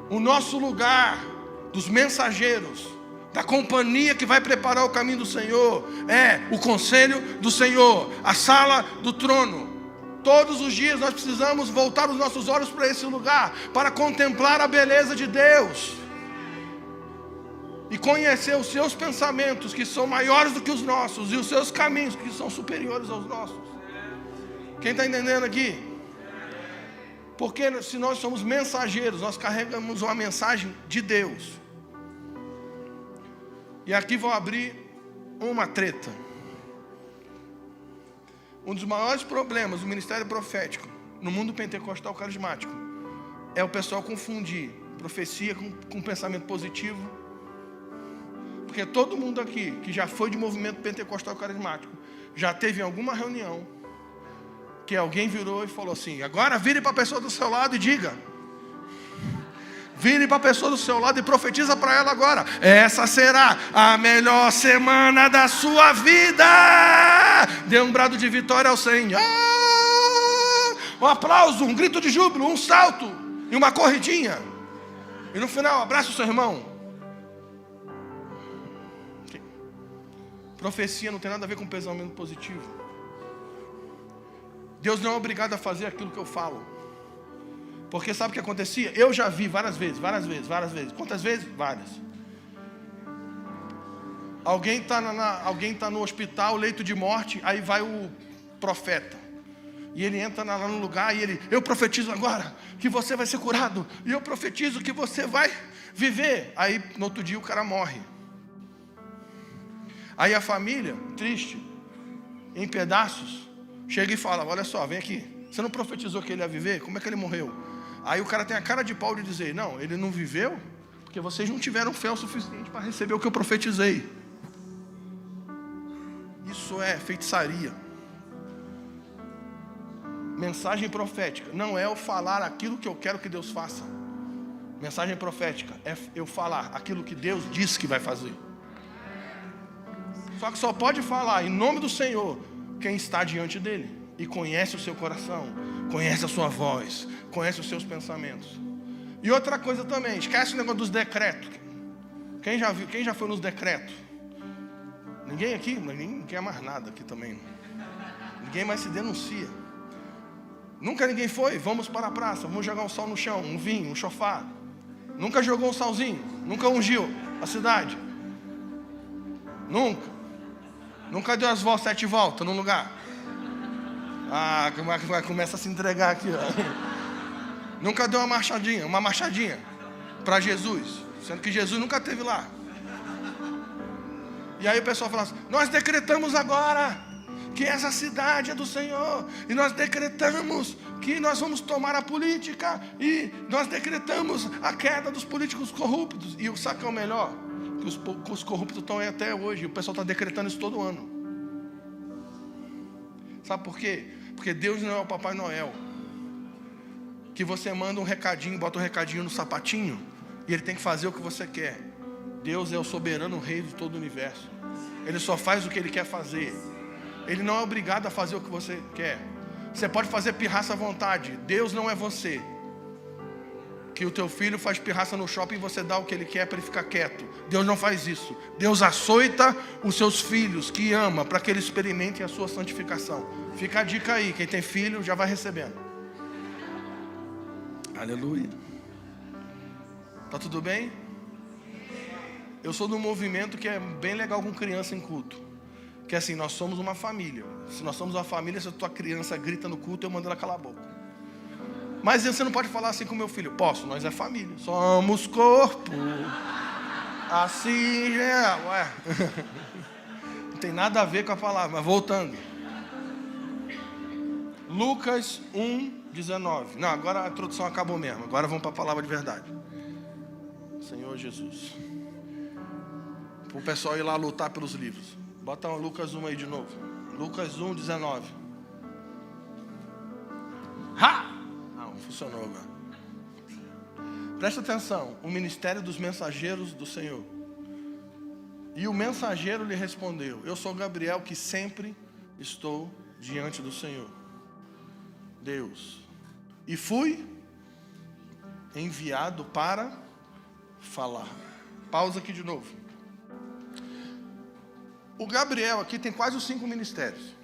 O nosso lugar dos mensageiros, da companhia que vai preparar o caminho do Senhor, é o conselho do Senhor, a sala do trono. Todos os dias nós precisamos voltar os nossos olhos para esse lugar, para contemplar a beleza de Deus e conhecer os seus pensamentos, que são maiores do que os nossos, e os seus caminhos, que são superiores aos nossos. Quem está entendendo aqui? Porque se nós somos mensageiros, nós carregamos uma mensagem de Deus. E aqui vou abrir uma treta. Um dos maiores problemas do ministério profético no mundo pentecostal carismático é o pessoal confundir profecia com pensamento positivo. Porque todo mundo aqui que já foi de movimento pentecostal carismático já teve em alguma reunião que alguém virou e falou assim: agora vire para a pessoa do seu lado e diga. Vire para a pessoa do seu lado e profetiza para ela agora: essa será a melhor semana da sua vida. Dê um brado de vitória ao Senhor. Um aplauso, um grito de júbilo, um salto e uma corridinha. E no final, abraça o seu irmão. Profecia não tem nada a ver com pensamento positivo. Deus não é obrigado a fazer aquilo que eu falo. Porque sabe o que acontecia? Eu já vi várias vezes. Quantas vezes? Várias. Alguém está no hospital, leito de morte, aí vai o profeta. E ele entra lá no lugar e eu profetizo agora que você vai ser curado. E eu profetizo que você vai viver. Aí no outro dia o cara morre. Aí a família, triste, em pedaços, chega e fala: olha só, vem aqui. Você não profetizou que ele ia viver? Como é que ele morreu? Aí o cara tem a cara de pau de dizer: não, ele não viveu porque vocês não tiveram fé o suficiente para receber o que eu profetizei. Isso é feitiçaria. Mensagem profética não é eu falar aquilo que eu quero que Deus faça. Mensagem profética é eu falar aquilo que Deus disse que vai fazer. Só que só pode falar em nome do Senhor quem está diante dele e conhece o seu coração, conhece a sua voz, conhece os seus pensamentos. E outra coisa também, esquece o negócio dos decretos. Quem já viu, quem já foi nos decretos? Ninguém aqui? Ninguém quer mais nada aqui também. Ninguém mais se denuncia. Nunca ninguém foi? Vamos para a praça, vamos jogar um sal no chão, um vinho, um chofar. Nunca jogou um salzinho, nunca ungiu a cidade. Nunca deu as 7 voltas num lugar. Começa a se entregar aqui, ó. Nunca deu uma machadinha para Jesus, sendo que Jesus nunca esteve lá. E aí o pessoal fala assim: nós decretamos agora que essa cidade é do Senhor, e nós decretamos que nós vamos tomar a política, e nós decretamos a queda dos políticos corruptos. E sabe o que é o melhor? Que os corruptos estão aí até hoje, e o pessoal está decretando isso todo ano. Sabe por quê? Porque Deus não é o Papai Noel, que você manda um recadinho, bota um recadinho no sapatinho, e ele tem que fazer o que você quer. Deus é o soberano rei de todo o universo. Ele só faz o que ele quer fazer. Ele não é obrigado a fazer o que você quer. Você pode fazer pirraça à vontade. Deus não é você, que o teu filho faz pirraça no shopping e você dá o que ele quer para ele ficar quieto. Deus não faz isso. Deus açoita os seus filhos que ama, para que eles experimentem a sua santificação. Fica a dica aí, quem tem filho já vai recebendo. Aleluia. Tá tudo bem? Eu sou de um movimento que é bem legal com criança em culto. Que é assim, nós somos uma família. Se nós somos uma família, se a tua criança grita no culto, eu mando ela calar a boca. Mas você não pode falar assim com meu filho. Posso, nós é família. Somos corpo. Assim, ué. Não tem nada a ver com a palavra, mas voltando. Lucas 1:19. Não, agora a introdução acabou mesmo. Agora vamos para a palavra de verdade. Senhor Jesus. Para o pessoal ir lá lutar pelos livros. Bota o Lucas 1 aí de novo. Lucas 1:19. Não, funcionou agora. Presta atenção. O ministério dos mensageiros do Senhor. E o mensageiro lhe respondeu: eu sou Gabriel, que sempre estou diante do Senhor Deus, e fui enviado para falar. Pausa aqui de novo. O Gabriel aqui tem quase os 5 ministérios.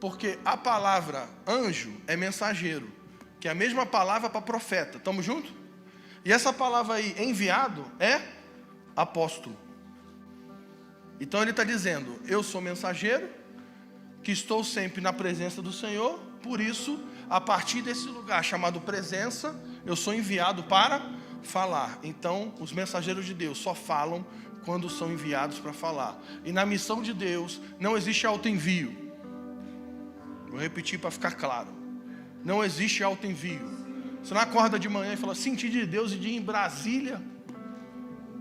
Porque a palavra anjo é mensageiro, que é a mesma palavra para profeta. Estamos juntos? E essa palavra aí, enviado, é apóstolo. Então ele está dizendo: eu sou mensageiro, que estou sempre na presença do Senhor. Por isso, a partir desse lugar chamado presença, eu sou enviado para falar. Então, os mensageiros de Deus só falam quando são enviados para falar. E na missão de Deus não existe autoenvio. Vou repetir para ficar claro. Não existe autoenvio. Você não acorda de manhã e fala: senti de Deus e de ir em Brasília,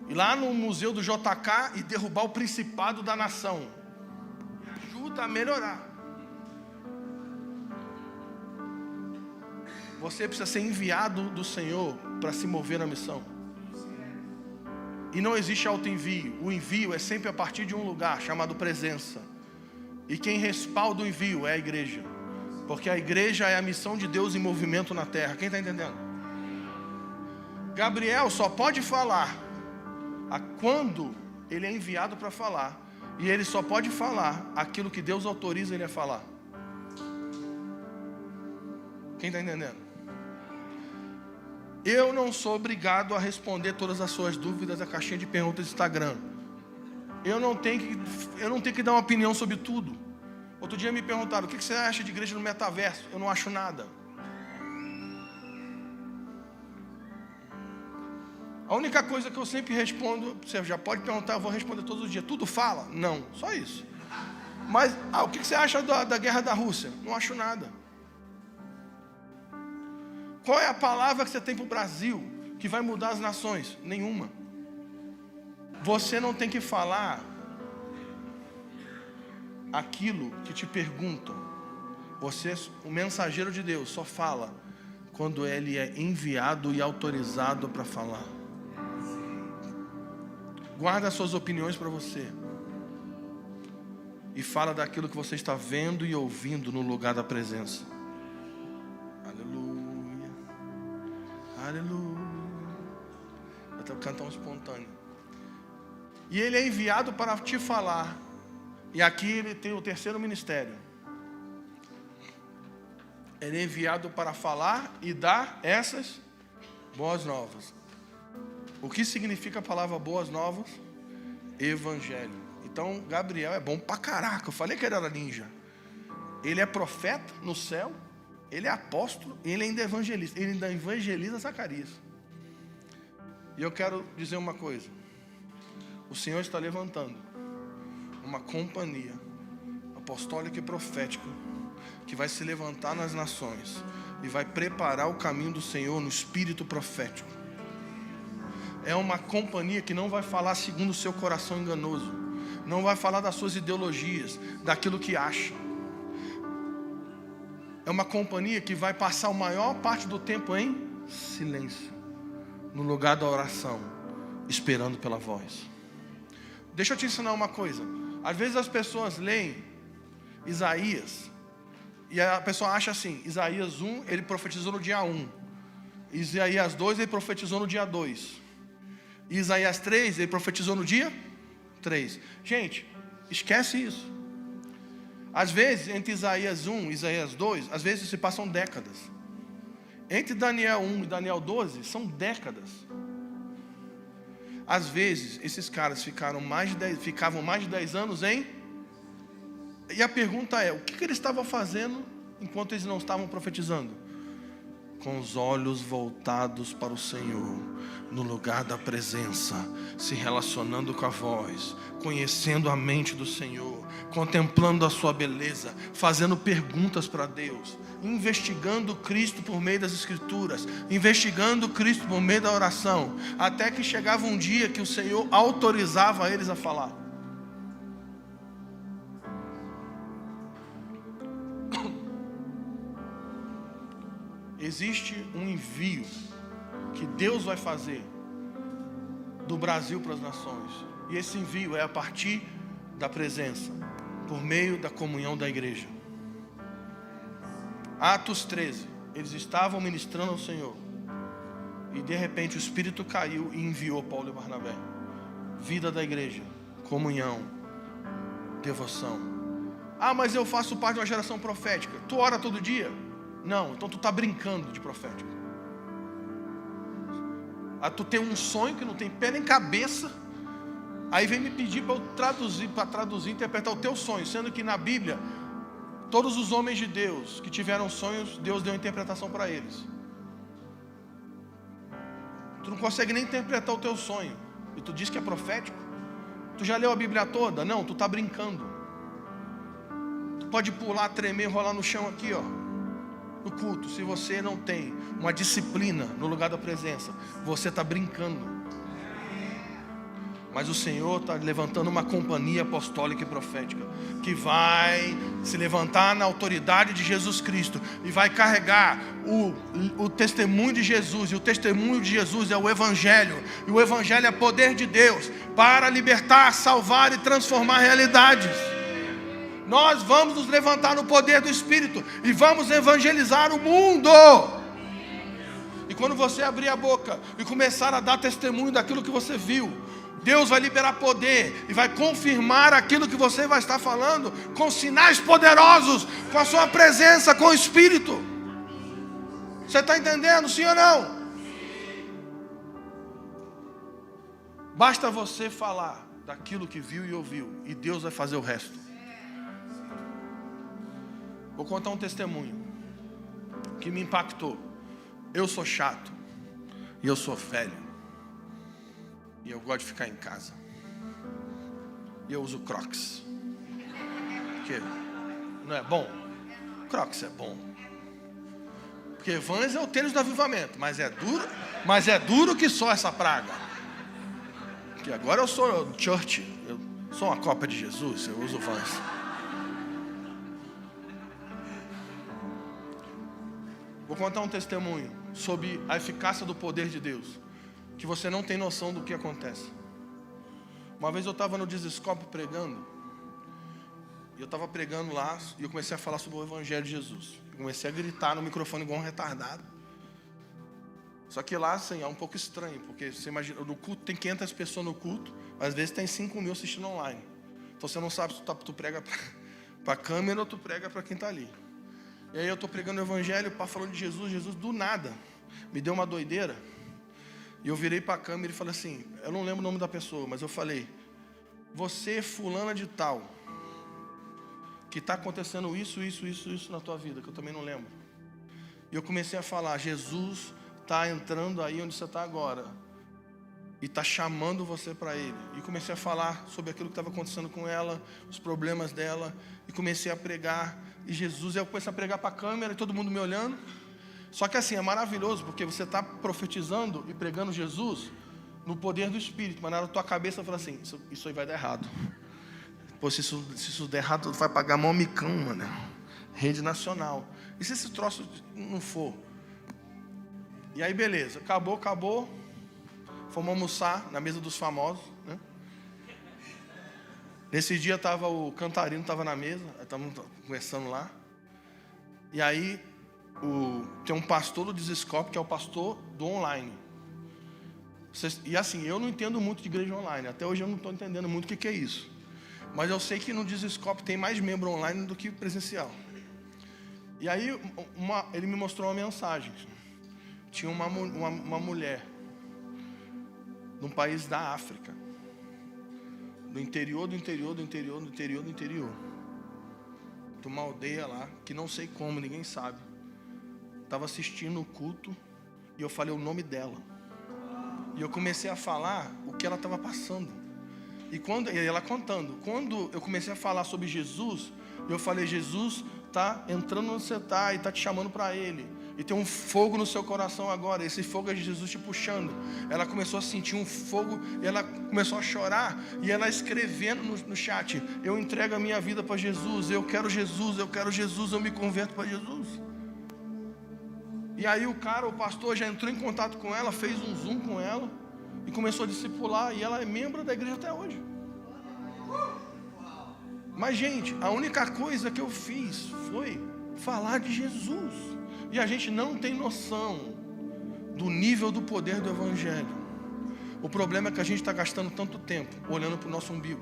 ir lá no museu do JK e derrubar o principado da nação. Me ajuda a melhorar. Você precisa ser enviado do Senhor para se mover na missão. E não existe autoenvio. O envio é sempre a partir de um lugar chamado presença. E quem respalda o envio é a igreja. Porque a igreja é a missão de Deus em movimento na terra. Quem está entendendo? Gabriel só pode falar quando ele é enviado para falar. E ele só pode falar aquilo que Deus autoriza ele a falar. Quem está entendendo? Eu não sou obrigado a responder todas as suas dúvidas da caixinha de perguntas do Instagram. Eu não tenho que dar uma opinião sobre tudo. Outro dia me perguntaram: o que você acha de igreja no metaverso? Eu não acho nada. A única coisa que eu sempre respondo, você já pode perguntar, eu vou responder todos os dias: tudo fala? Não, só isso. Mas o que você acha da guerra da Rússia? Não acho nada. Qual é a palavra que você tem para o Brasil que vai mudar as nações? Nenhuma. Você não tem que falar aquilo que te perguntam. Você, o mensageiro de Deus, só fala quando ele é enviado e autorizado para falar. Guarda as suas opiniões para você. E fala daquilo que você está vendo e ouvindo no lugar da presença. Aleluia. Até cantar um espontâneo. E ele é enviado para te falar. E aqui ele tem o terceiro ministério. Ele é enviado para falar e dar essas boas novas. O que significa a palavra boas novas? Evangelho. Então Gabriel é bom pra caraca. Eu falei que ele era ninja. Ele é profeta no céu. Ele é apóstolo e ele ainda é evangelista. Ele ainda evangeliza Zacarias. E eu quero dizer uma coisa. O Senhor está levantando uma companhia apostólica e profética que vai se levantar nas nações e vai preparar o caminho do Senhor no espírito profético. É uma companhia que não vai falar segundo o seu coração enganoso, não vai falar das suas ideologias, daquilo que acha. É uma companhia que vai passar a maior parte do tempo em silêncio, no lugar da oração, esperando pela voz. Deixa eu te ensinar uma coisa. Às vezes as pessoas leem Isaías e a pessoa acha assim: Isaías 1, ele profetizou no dia 1. Isaías 2, ele profetizou no dia 2. Isaías 3, ele profetizou no dia 3. Gente, esquece isso. Às vezes, entre Isaías 1 e Isaías 2, às vezes se passam décadas. Entre Daniel 1 e Daniel 12, são décadas. Às vezes, esses caras ficavam mais de 10 anos em... E a pergunta é, o que eles estavam fazendo enquanto eles não estavam profetizando? Com os olhos voltados para o Senhor, no lugar da presença, se relacionando com a voz, conhecendo a mente do Senhor, contemplando a sua beleza, fazendo perguntas para Deus, investigando Cristo por meio das Escrituras, investigando Cristo por meio da oração, até que chegava um dia que o Senhor autorizava eles a falar. Existe um envio que Deus vai fazer do Brasil para as nações. E esse envio é a partir da presença, por meio da comunhão da igreja. Atos 13, eles estavam ministrando ao Senhor. E de repente o Espírito caiu e enviou Paulo e Barnabé. Vida da igreja, comunhão, devoção. Ah, mas eu faço parte de uma geração profética. Tu ora todo dia? Não, então tu está brincando de profético. Ah, tu tem um sonho que não tem pé nem cabeça. Aí vem me pedir para eu traduzir, interpretar o teu sonho, sendo que na Bíblia, todos os homens de Deus que tiveram sonhos, Deus deu interpretação para eles. Tu não consegue nem interpretar o teu sonho, e tu diz que é profético? Tu já leu a Bíblia toda? Não, tu está brincando. Tu pode pular, tremer, rolar no chão aqui, ó, no culto. Se você não tem uma disciplina no lugar da presença, você está brincando. Mas o Senhor está levantando uma companhia apostólica e profética que vai se levantar na autoridade de Jesus Cristo e vai carregar o testemunho de Jesus. E o testemunho de Jesus é o Evangelho. E o Evangelho é poder de Deus para libertar, salvar e transformar realidades. Nós vamos nos levantar no poder do Espírito e vamos evangelizar o mundo. E quando você abrir a boca e começar a dar testemunho daquilo que você viu, Deus vai liberar poder e vai confirmar aquilo que você vai estar falando com sinais poderosos, com a sua presença, com o Espírito. Você está entendendo, sim ou não? Basta você falar daquilo que viu e ouviu, e Deus vai fazer o resto. Vou contar um testemunho que me impactou. Eu sou chato e eu sou velho. E eu gosto de ficar em casa. E eu uso Crocs. Porque não é bom? Crocs é bom. Porque Vans é o tênis do avivamento. Mas é duro que só essa praga. Porque agora eu sou church. Eu sou uma cópia de Jesus. Eu uso Vans. Vou contar um testemunho sobre a eficácia do poder de Deus, que você não tem noção do que acontece. Uma vez eu estava no Desescope pregando, e eu estava pregando lá, e eu comecei a falar sobre o Evangelho de Jesus. Eu comecei a gritar no microfone igual um retardado. Só que lá, assim, é um pouco estranho, porque você imagina, no culto tem 500 pessoas no culto, às vezes tem 5.000 assistindo online. Então você não sabe se tu prega para a câmera ou tu prega para quem está ali. E aí eu estou pregando o Evangelho, falando de Jesus, Jesus do nada me deu uma doideira. E eu virei para a câmera e falei assim, eu não lembro o nome da pessoa, mas eu falei, você fulana de tal, que está acontecendo isso na tua vida, que eu também não lembro. E eu comecei a falar, Jesus está entrando aí onde você está agora. e está chamando você para Ele. E comecei a falar sobre aquilo que estava acontecendo com ela, os problemas dela, e comecei a pregar. E Jesus, eu comecei a pregar para a câmera e todo mundo me olhando. Só que assim, é maravilhoso, porque você está profetizando e pregando Jesus no poder do Espírito, mas na tua cabeça fala assim, isso aí vai dar errado. Pô, se isso der errado, tu vai pagar mó micão, mano. Rede nacional. E se esse troço não for? E aí, beleza. Acabou. Fomos almoçar na mesa dos famosos, né? Nesse dia tava o Cantarino, estava na mesa. Estávamos conversando lá. E aí, tem um pastor do Desescope, que é o pastor do online. E assim, eu não entendo muito de igreja online. Até hoje eu não estou entendendo muito o que é isso. Mas eu sei que no Desescope tem mais membro online do que presencial. E aí ele me mostrou uma mensagem. Tinha uma mulher num país da África, do interior, de uma aldeia lá, que não sei como, ninguém sabe. Estava assistindo o culto e eu falei o nome dela. E eu comecei a falar o que ela estava passando. E ela contando, quando eu comecei a falar sobre Jesus, eu falei, Jesus está entrando onde você está e está te chamando para Ele. E tem um fogo no seu coração agora, esse fogo é Jesus te puxando. Ela começou a sentir um fogo e ela começou a chorar. E ela escrevendo no chat, eu entrego a minha vida para Jesus, eu quero Jesus, eu me converto para Jesus. E aí o pastor já entrou em contato com ela, fez um Zoom com ela e começou a discipular, e ela é membro da igreja até hoje. Mas gente, a única coisa que eu fiz foi falar de Jesus. E a gente não tem noção do nível do poder do Evangelho. O problema é que a gente está gastando tanto tempo olhando para o nosso umbigo.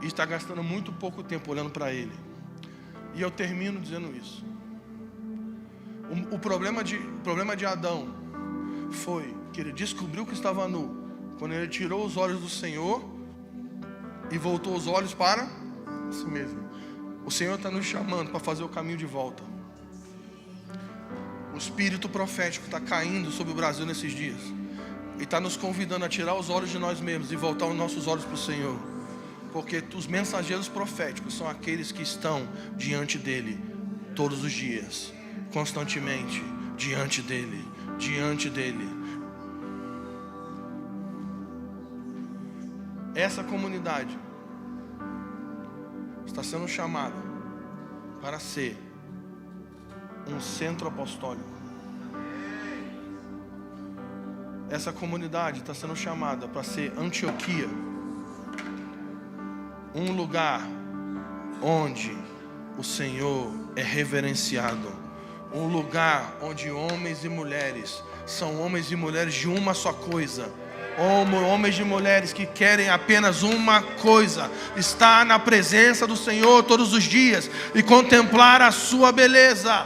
E está gastando muito pouco tempo olhando para Ele. E eu termino dizendo isso. O problema de Adão foi que ele descobriu que estava nu quando ele tirou os olhos do Senhor e voltou os olhos para si mesmo. O Senhor está nos chamando para fazer o caminho de volta. O espírito profético está caindo sobre o Brasil nesses dias e está nos convidando a tirar os olhos de nós mesmos e voltar os nossos olhos para o Senhor, porque os mensageiros proféticos são aqueles que estão diante dele todos os dias, constantemente diante dele. Essa comunidade está sendo chamada para ser um centro apostólico. Essa comunidade está sendo chamada para ser Antioquia, um lugar onde o Senhor é reverenciado, um lugar onde homens e mulheres são homens e mulheres de uma só coisa. Homens e mulheres que querem apenas uma coisa: estar na presença do Senhor todos os dias e contemplar a sua beleza,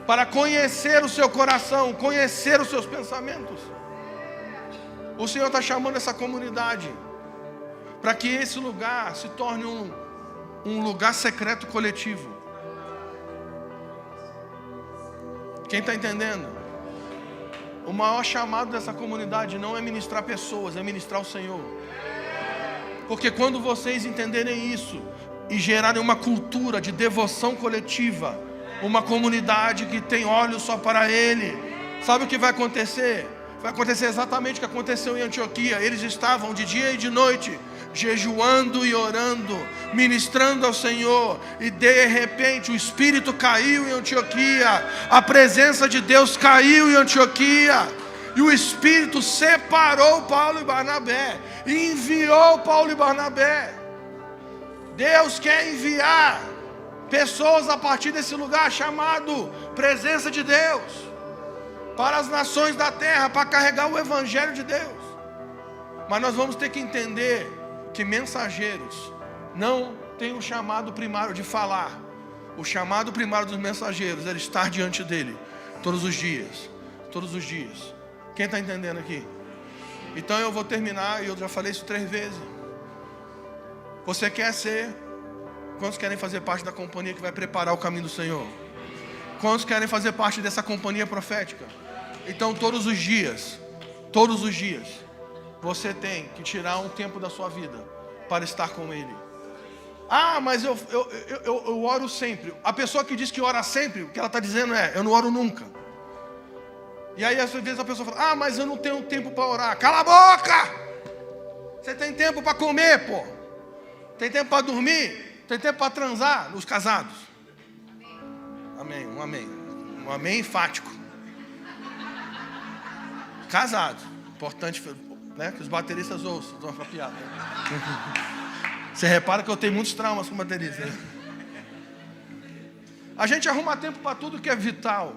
para conhecer o seu coração, conhecer os seus pensamentos. O Senhor está chamando essa comunidade para que esse lugar se torne um lugar secreto coletivo. Quem está entendendo? O maior chamado dessa comunidade não é ministrar pessoas, é ministrar o Senhor. Porque quando vocês entenderem isso e gerarem uma cultura de devoção coletiva, uma comunidade que tem olhos só para Ele, sabe o que vai acontecer? Vai acontecer exatamente o que aconteceu em Antioquia. Eles estavam de dia e de noite jejuando e orando, ministrando ao Senhor, e de repente o Espírito caiu em Antioquia, a presença de Deus caiu em Antioquia, e o Espírito separou Paulo e Barnabé, e enviou Paulo e Barnabé. Deus quer enviar pessoas a partir desse lugar chamado presença de Deus, para as nações da terra, para carregar o Evangelho de Deus. Mas nós vamos ter que entender que mensageiros não têm o chamado primário de falar. O chamado primário dos mensageiros é estar diante dele todos os dias. Todos os dias. Quem está entendendo aqui? Então eu vou terminar, e eu já falei isso 3 vezes. Você quer ser? Quantos querem fazer parte da companhia que vai preparar o caminho do Senhor? Quantos querem fazer parte dessa companhia profética? Então todos os dias, você tem que tirar um tempo da sua vida para estar com Ele. Ah, mas eu oro sempre. A pessoa que diz que ora sempre, o que ela está dizendo é, eu não oro nunca. E aí às vezes a pessoa fala, ah, mas eu não tenho tempo para orar. Cala a boca! Você tem tempo para comer, pô. Tem tempo para dormir. Tem tempo para transar, os casados. Amém, um amém. Um amém enfático. Casados. Importante, né, que os bateristas ouçam. Uma piada. Você repara que eu tenho muitos traumas com baterista. Né? A gente arruma tempo para tudo que é vital.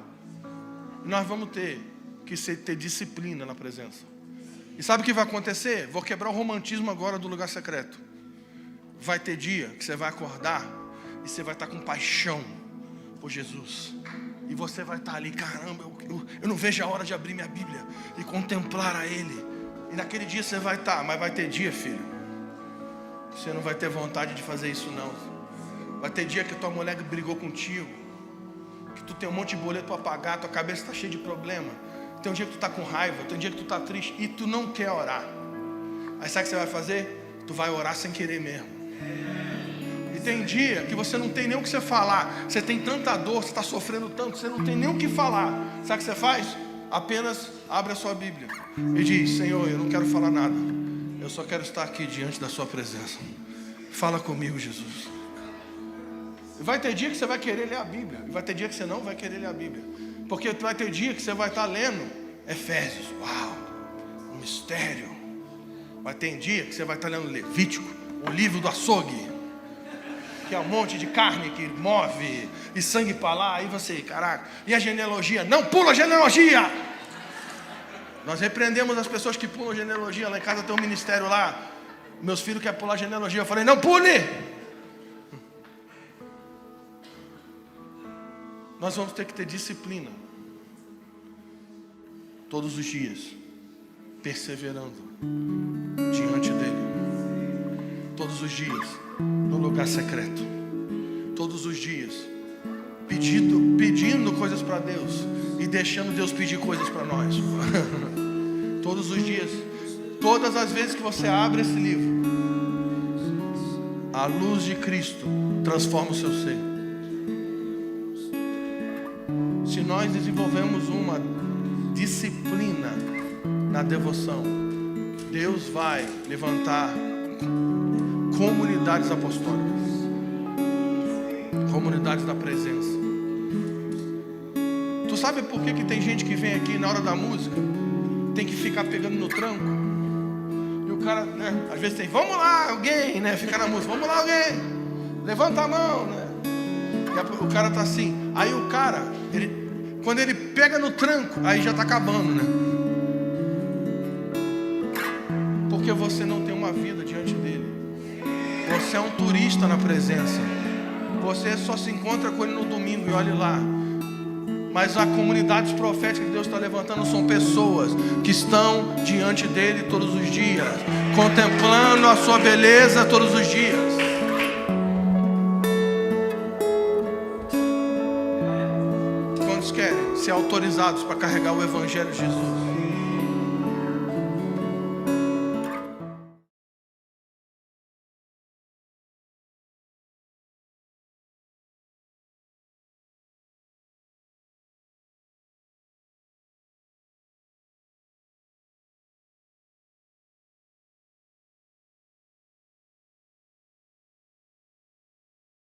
Nós vamos ter que ter disciplina na presença. E sabe o que vai acontecer? Vou quebrar o romantismo agora do lugar secreto. Vai ter dia que você vai acordar e você vai estar com paixão por Jesus. E você vai estar ali, caramba, eu não vejo a hora de abrir minha Bíblia e contemplar a Ele. E naquele dia você vai estar, mas vai ter dia, filho, que você não vai ter vontade de fazer isso não. Vai ter dia que tua mulher brigou contigo, que tu tem um monte de boleto para pagar, tua cabeça está cheia de problema. Tem um dia que tu está com raiva, tem um dia que tu está triste e tu não quer orar. Aí sabe o que você vai fazer? Tu vai orar sem querer mesmo. E tem dia que você não tem nem o que você falar. Você tem tanta dor, você está sofrendo tanto, você não tem nem o que falar. Sabe o que você faz? Apenas abre a sua Bíblia e diz, Senhor, eu não quero falar nada. Eu só quero estar aqui diante da sua presença. Fala comigo, Jesus. E vai ter dia que você vai querer ler a Bíblia. E vai ter dia que você não vai querer ler a Bíblia. Porque vai ter dia que você vai estar lendo Efésios. Uau, um mistério. Vai ter dia que você vai estar lendo Levítico, o livro do açougue, que é um monte de carne que move e sangue para lá. Aí você, caraca. E a genealogia? Não pula a genealogia. Nós repreendemos as pessoas que pulam a genealogia. Lá em casa tem um ministério lá. Meus filhos querem pular a genealogia. Eu falei, não pule. Nós vamos ter que ter disciplina. Todos os dias. Perseverando diante dEle. Todos os dias. No lugar secreto. Todos os dias. Pedindo coisas para Deus. E deixando Deus pedir coisas para nós. Todos os dias. Todas as vezes que você abre esse livro, a luz de Cristo transforma o seu ser. Se nós desenvolvemos uma disciplina na devoção, Deus vai levantar comunidades apostólicas, comunidades da presença. Tu sabe por que tem gente que vem aqui na hora da música, tem que ficar pegando no tranco? E o cara, né, às vezes tem, vamos lá alguém, né, fica na música, vamos lá alguém, levanta a mão, né? E o cara tá assim, aí o cara, quando ele pega no tranco, aí já tá acabando, né? Porque você não tem uma vida diante dele. Você é um turista na presença. Você só se encontra com ele no domingo e olhe lá. Mas a comunidade profética que Deus está levantando são pessoas que estão diante dele todos os dias, contemplando a sua beleza todos os dias. Quantos querem ser autorizados para carregar o Evangelho de Jesus?